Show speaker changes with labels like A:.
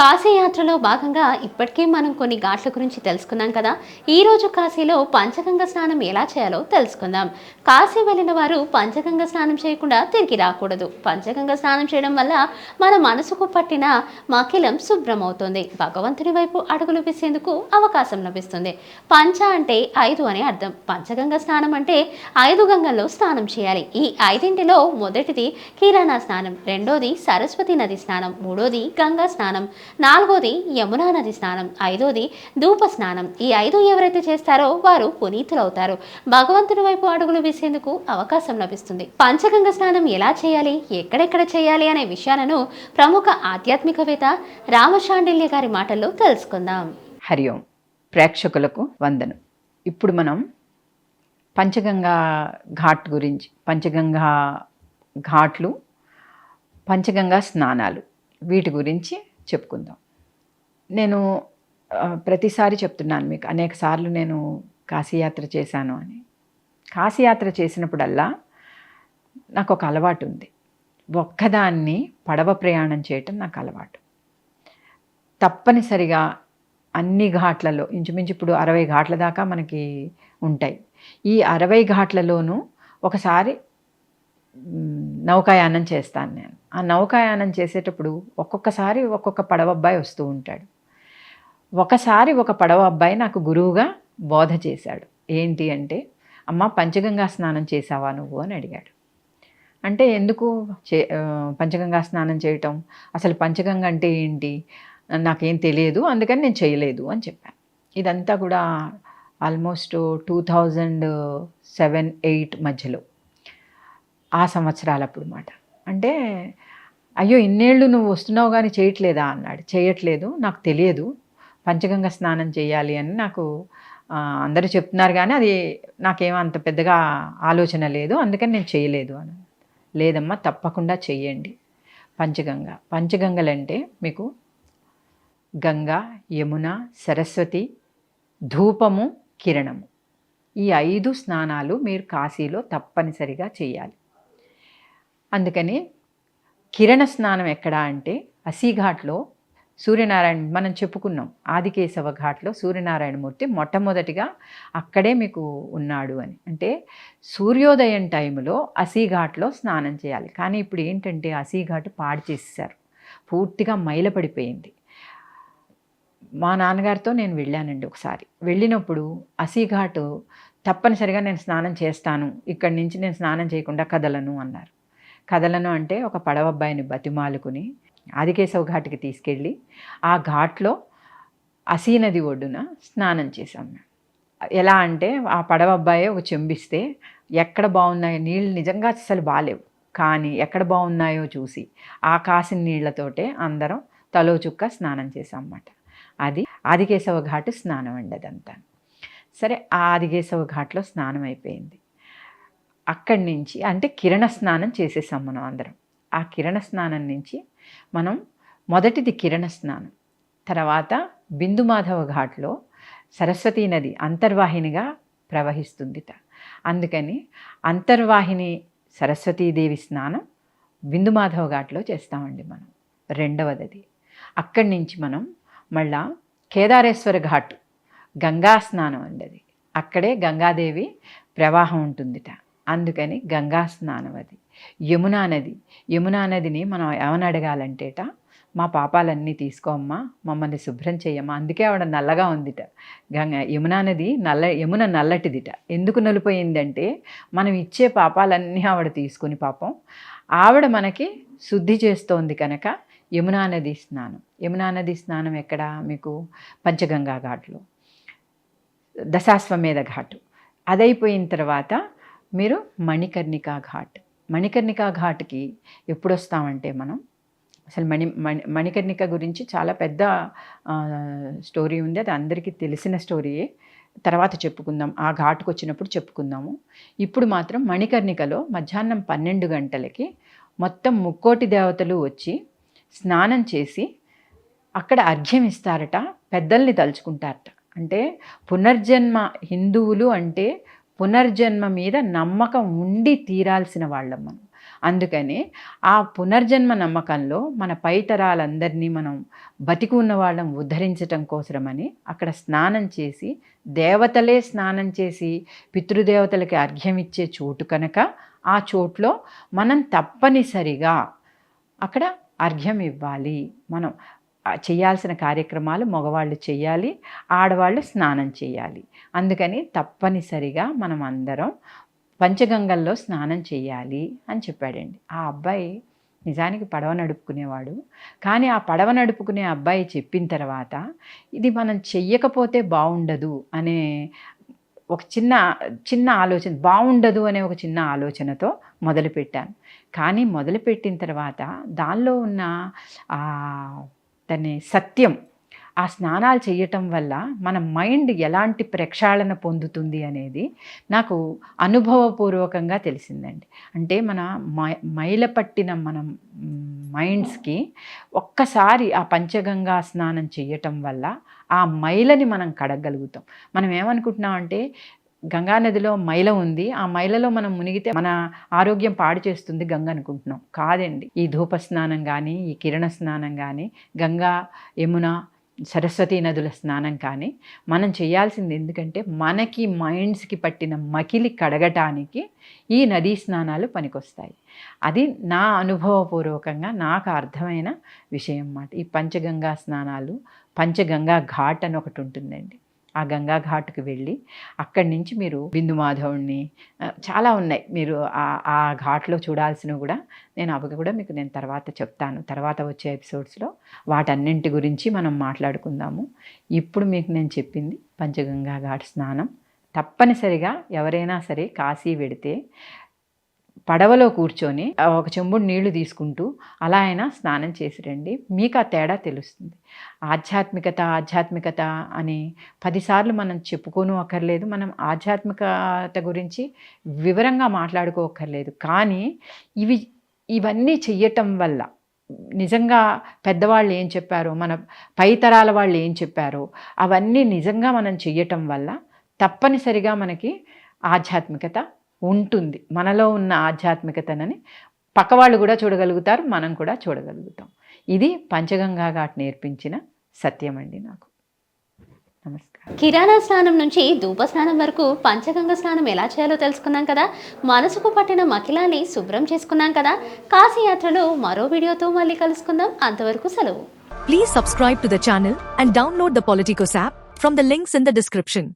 A: కాశీ యాత్రలో భాగంగా ఇప్పటికే మనం కొన్ని ఘాట్ల గురించి తెలుసుకున్నాం కదా. ఈరోజు కాశీలో పంచగంగ స్నానం ఎలా చేయాలో తెలుసుకుందాం. కాశీ వెళ్ళిన వారు పంచగంగ స్నానం చేయకుండా తిరిగి రాకూడదు. పంచగంగ స్నానం చేయడం వల్ల మన మనసుకు పట్టిన మకిలం శుభ్రమవుతుంది. భగవంతుని వైపు అడుగులు వేసేందుకు అవకాశం లభిస్తుంది. పంచ అంటే 5 అని అర్థం. పంచగంగ స్నానం అంటే 5 గంగల్లో స్నానం చేయాలి. ఈ 5ంటిలో మొదటిది కిరాణా స్నానం, రెండోది సరస్వతి నది స్నానం, మూడోది గంగా స్నానం, నాలుగోది యమునా నది స్నానం, ఐదోది ధూప స్నానం. ఈ 5 ఎవరైతే చేస్తారో వారు పునీతులవుతారు. భగవంతుని వైపు అడుగులు వేసేందుకు అవకాశం లభిస్తుంది. పంచగంగ స్నానం ఎలా చేయాలి, ఎక్కడెక్కడ చేయాలి అనే విషయాలను ప్రముఖ ఆధ్యాత్మికవేత్త రామశాండిల్య గారి మాటల్లో తెలుసుకుందాం.
B: హరి ఓం. ప్రేక్షకులకు వందనం. ఇప్పుడు మనం పంచగంగా ఘాట్ గురించి, పంచగంగా ఘాట్లు, పంచగంగా స్నానాలు, వీటి గురించి చెప్పుకుందాం. నేను ప్రతిసారి చెప్తున్నాను మీకు, అనేక సార్లు నేను కాశీయాత్ర చేశాను అని. కాశీయాత్ర చేసినప్పుడల్లా నాకు ఒక అలవాటు ఉంది. ఒక్కదాన్ని పడవ ప్రయాణం చేయటం నాకు అలవాటు. తప్పనిసరిగా అన్ని ఘాట్లలో, ఇంచుమించు ఇప్పుడు 60 ఘాట్ల దాకా మనకి ఉంటాయి. ఈ 60 ఘాట్లలోనూ ఒకసారి నౌకాయానం చేస్తాను నేను. ఆ నౌకాయానం చేసేటప్పుడు ఒక్కొక్కసారి ఒక్కొక్క పడవ అబ్బాయి వస్తూ ఉంటాడు. ఒకసారి ఒక పడవ అబ్బాయి నాకు గురువుగా బోధ చేశాడు. ఏంటి అంటే, అమ్మ పంచగంగా స్నానం చేసావా నువ్వు అని అడిగాడు. అంటే ఎందుకు పంచగంగా స్నానం చేయటం, అసలు పంచగంగ అంటే ఏంటి నాకేం తెలియదు, అందుకని నేను చేయలేదు అని చెప్పాను. ఇదంతా కూడా ఆల్మోస్ట్ 2007-8 మధ్యలో, ఆ సంవత్సరాలప్పుడు మాట. అంటే అయ్యో ఇన్నేళ్ళు నువ్వు వస్తున్నావు కానీ చేయట్లేదా అన్నాడు. చేయట్లేదు, నాకు తెలియదు పంచగంగ స్నానం చేయాలి అని. నాకు అందరూ చెప్తున్నారు కానీ అది నాకేమో అంత పెద్దగా ఆలోచన లేదు, అందుకని నేను చేయలేదు అని. లేదమ్మా తప్పకుండా చెయ్యండి పంచగంగ. పంచగంగలంటే మీకు గంగా, యమున, సరస్వతి, ధూపము, కిరణము, ఈ 5 స్నానాలు మీరు కాశీలో తప్పనిసరిగా చేయాలి. అందుకని కిరణ స్నానం ఎక్కడ అంటే అసీఘాట్లో సూర్యనారాయణ, మనం చెప్పుకున్నాం ఆదికేశవ ఘాట్లో సూర్యనారాయణమూర్తి మొట్టమొదటిగా అక్కడే మీకు ఉన్నాడు అని. అంటే సూర్యోదయం టైంలో అసీఘాట్లో స్నానం చేయాలి. కానీ ఇప్పుడు ఏంటంటే అసీఘాట్ పాడు చేసేసారు, పూర్తిగా మైలపడిపోయింది. మా నాన్నగారితో నేను వెళ్ళానండి ఒకసారి. వెళ్ళినప్పుడు అసీఘాట్ తప్పనిసరిగా నేను స్నానం చేస్తాను, ఇక్కడి నుంచి నేను స్నానం చేయకుండా కదలను అన్నారు. కదలను అంటే ఒక పడవ అబ్బాయిని బతిమాలుకుని ఆదికేశవ ఘాట్కి తీసుకెళ్ళి ఆ ఘాట్లో అసీ నది ఒడ్డున స్నానం చేశాం మేము. ఎలా అంటే ఆ పడవ అబ్బాయి ఒక చెంబిస్తే ఎక్కడ బాగున్నాయో నీళ్ళు, నిజంగా అసలు బాగాలేవు కానీ ఎక్కడ బాగున్నాయో చూసి ఆ కాసిన నీళ్లతోటే అందరం తలో చుక్క స్నానం చేసాం అన్నమాట. అది ఆదికేశవ ఘాట్ స్నానం అండి అదంతా. సరే, ఆ ఆదికేశవ ఘాట్లో స్నానం అయిపోయింది. అక్కడి నుంచి అంటే కిరణ స్నానం చేసేసాం మనం అందరం. ఆ కిరణ స్నానం నుంచి మనం మొదటిది కిరణ స్నానం, తర్వాత బిందుమాధవ ఘాట్లో సరస్వతీ నది అంతర్వాహినిగా ప్రవహిస్తుందిట. అందుకని అంతర్వాహిని సరస్వతీదేవి స్నానం బిందుమాధవ ఘాట్లో చేస్తామండి మనం. రెండవది అక్కడి నుంచి మనం మళ్ళా కేదారేశ్వర ఘాట్ గంగా స్నానం అండి. అది అక్కడే గంగాదేవి ప్రవాహం ఉంటుందిట, అందుకని గంగా స్నానం. అది యమునా నది. యమునా నదిని మనం ఏమని అడగాలంటేట, మా పాపాలన్నీ తీసుకోమ్మా, మమ్మల్ని శుభ్రం చేయమ్మా. అందుకే ఆవిడ నల్లగా ఉందిట. యమునా నది యమున నల్లటిదిట. ఎందుకు నలిపోయిందంటే మనం ఇచ్చే పాపాలన్నీ ఆవిడ తీసుకుని పాపం ఆవిడ మనకి శుద్ధి చేస్తోంది కనుక యమునా నది స్నానం. యమునా నది స్నానం ఎక్కడ మీకు? పంచగంగా ఘాట్లో, దశాశ్వమేధ ఘాటు. అదైపోయిన తర్వాత మీరు మణికర్ణికా ఘాట్. మణికర్ణికా ఘాట్కి ఎప్పుడు వస్తామంటే మనం, అసలు మణికర్ణిక గురించి చాలా పెద్ద స్టోరీ ఉంది, అది అందరికీ తెలిసిన స్టోరీయే. తర్వాత చెప్పుకుందాం, ఆ ఘాటుకు వచ్చినప్పుడు చెప్పుకుందాము. ఇప్పుడు మాత్రం మణికర్ణికలో మధ్యాహ్నం 12 గంటలకి మొత్తం 3,000,000 దేవతలు వచ్చి స్నానం చేసి అక్కడ అర్ఘ్యం ఇస్తారట, పెద్దల్ని తలుచుకుంటారట. అంటే పునర్జన్మ, హిందువులు అంటే పునర్జన్మ మీద నమ్మకం ఉండి తీరాల్సిన వాళ్ళం మనం. అందుకని ఆ పునర్జన్మ నమ్మకంలో మన పై తరాలందరినీ మనం బతికి ఉన్న వాళ్ళని ఉద్ధరించటం కోసమని అక్కడ స్నానం చేసి, దేవతలే స్నానం చేసి పితృదేవతలకి అర్ఘ్యం ఇచ్చే చోటు కనుక ఆ చోట్లో మనం తప్పనిసరిగా అక్కడ అర్ఘ్యం ఇవ్వాలి. మనం చేయాల్సిన కార్యక్రమాలు మగవాళ్ళు చేయాలి, ఆడవాళ్ళు స్నానం చేయాలి. అందుకని తప్పనిసరిగా మనం అందరం పంచగంగల్లో స్నానం చేయాలి అని చెప్పాడండి. ఆ అబ్బాయి నిజానికి పడవ నడుపుకునేవాడు. కానీ ఆ పడవ నడుపుకునే అబ్బాయి చెప్పిన తర్వాత ఇది మనం చెయ్యకపోతే బాగుండదు అనే ఒక చిన్న ఆలోచన, బాగుండదు అనే ఒక చిన్న ఆలోచనతో మొదలుపెట్టాను. కానీ మొదలుపెట్టిన తర్వాత దానిలో ఉన్న దాన్ని సత్యం, ఆ స్నానాలు చేయటం వల్ల మన మైండ్ ఎలాంటి ప్రక్షాళన పొందుతుంది అనేది నాకు అనుభవపూర్వకంగా తెలిసిందండి. అంటే మన మైల పట్టిన మన మైండ్స్కి ఒక్కసారి ఆ పంచగంగా స్నానం చేయటం వల్ల ఆ మైలని మనం కడగలుగుతాం. మనం ఏమనుకుంటున్నాం అంటే గంగానదిలో మైల ఉంది, ఆ మైలలో మనం మునిగితే మన ఆరోగ్యం పాడు చేస్తుంది గంగ అనుకుంటున్నాం. కాదండి. ఈ ధూప స్నానం కానీ, ఈ కిరణ స్నానం కానీ, గంగా, యమున, సరస్వతీ నదుల స్నానం కానీ మనం చేయాల్సింది ఎందుకంటే మనకి మైండ్స్కి పట్టిన మకిలి కడగటానికి ఈ నదీ స్నానాలు పనికొస్తాయి. అది నా అనుభవపూర్వకంగా నాకు అర్థమైన విషయం అన్నమాట. ఈ పంచగంగా స్నానాలు, పంచగంగా ఘాట్ అని ఒకటి ఉంటుందండి. ఆ గంగా ఘాట్కి వెళ్ళి అక్కడి నుంచి మీరు బిందు మాధవుణ్ణి, చాలా ఉన్నాయి మీరు ఆ ఘాట్లో చూడాల్సినవి కూడా. అవి కూడా మీకు నేను తర్వాత చెప్తాను. తర్వాత వచ్చే ఎపిసోడ్స్లో వాటన్నింటి గురించి మనం మాట్లాడుకుందాము. ఇప్పుడు మీకు నేను చెప్పింది పంచగంగా ఘాట్ స్నానం. తప్పనిసరిగా ఎవరైనా సరే కాశీ వెడితే పడవలో కూర్చొని ఒక చెంబుడు నీళ్లు తీసుకుంటూ అలా అయినా స్నానం చేసి రండి. మీకు ఆ తేడా తెలుస్తుంది. ఆధ్యాత్మికత అని 10 సార్లు మనం చెప్పుకోను అక్కర్లేదు. మనం ఆధ్యాత్మికత గురించి వివరంగా మాట్లాడుకోక్కర్లేదు. కానీ ఇవన్నీ చెయ్యటం వల్ల నిజంగా పెద్దవాళ్ళు ఏం చెప్పారో, మన పై తరాల వాళ్ళు ఏం చెప్పారో అవన్నీ నిజంగా మనం చెయ్యటం వల్ల తప్పనిసరిగా మనకి ఆధ్యాత్మికత ఉంటుంది. మనలో ఉన్న ఆధ్యాత్మికతనని పక్కవాళ్ళు కూడా చూడగలుగుతారు, మనం కూడా చూడగలుగుతాం. ఇది పంచగంగా ఘాట్ నేర్పించిన సత్యం అండి నాకు. నమస్కారం.
A: కిరాణా స్నానం నుంచి ధూప స్నానం వరకు పంచగంగ స్నానం ఎలా చేయాలో తెలుసుకున్నాం కదా. మనసుకు పట్టిన మకిలాన్ని శుభ్రం చేసుకున్నాం కదా. కాశీ యాత్రలో మరో వీడియోతో మళ్ళీ కలుసుకుందాం. అంతవరకు సెలవు.
C: Please subscribe to the channel and download the Politicos app from the links in the description.